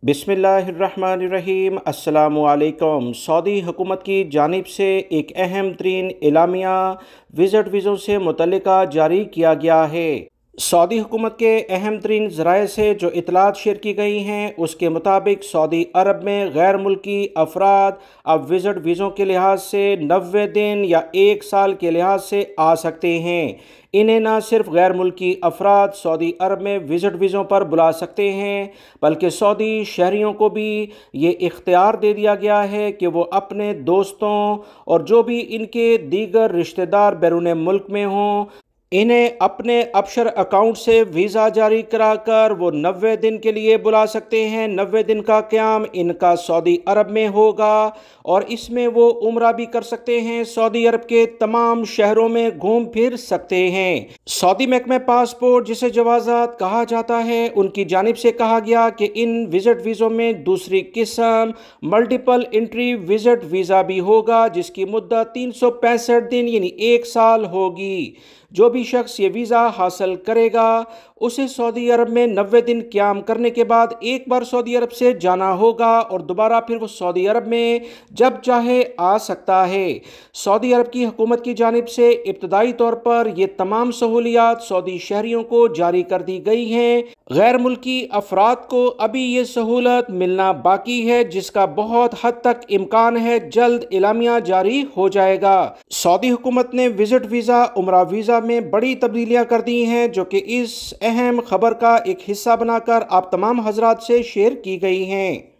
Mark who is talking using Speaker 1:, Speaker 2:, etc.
Speaker 1: बिस्मिल्लाहिर्रहमानिर्रहीम। अस्सलामु अलैकुम। सऊदी हुकूमत की जानिब से एक अहम तरीन एलामिया विज़िट वीज़ों से मुतल्लिका जारी किया गया है। सऊदी हुकूमत के अहम तरीन ज़राए से जो इतलात शेयर की गई हैं उसके मुताबिक सऊदी अरब में गैर मुल्की अफराद अब विज़िट वीज़ों के लिहाज से 90 दिन या 1 साल के लिहाज से आ सकते हैं। इन्हें न सिर्फ गैर मुल्की अफराद सऊदी अरब में विज़िट वीज़ों पर बुला सकते हैं बल्कि सऊदी शहरियों को भी ये इख्तियार दे दिया गया है कि वो अपने दोस्तों और जो भी इनके दीगर रिश्तेदार बैरून मुल्क में हों इन्हें अपने अबशर अकाउंट से वीज़ा जारी कराकर वो 90 दिन के लिए बुला सकते हैं। 90 दिन का क़याम इनका सऊदी अरब में होगा और इसमें वो उम्रा भी कर सकते हैं, सऊदी अरब के तमाम शहरों में घूम फिर सकते हैं। सऊदी महकमे पासपोर्ट जिसे जवाज़ात कहा जाता है उनकी जानिब से कहा गया कि इन विज़िट वीज़ों में दूसरी किस्म मल्टीपल एंट्री विज़िट वीज़ा भी होगा जिसकी मुद्दत 365 दिन यानी 1 साल होगी। जो भी शख्स ये वीज़ा हासिल करेगा उसे सऊदी अरब में 90 दिन क़याम करने के बाद एक बार सऊदी अरब से जाना होगा और दोबारा फिर वो सऊदी अरब में जब चाहे आ सकता है। सऊदी अरब की हुकूमत की जानिब से इब्तदाई तौर पर ये तमाम सहूलियात सऊदी शहरियों को जारी कर दी गई हैं। गैर मुल्की अफराद को अभी ये सहूलत मिलना बाकी है जिसका बहुत हद तक इम्कान है जल्द एलामिया जारी हो जाएगा। सऊदी हुकूमत ने विज़िट वीज़ा उम्रा वीज़ा में बड़ी तब्दीलियां कर दी हैं जो कि इस अहम खबर का एक हिस्सा बनाकर आप तमाम हजरात से शेयर की गई हैं।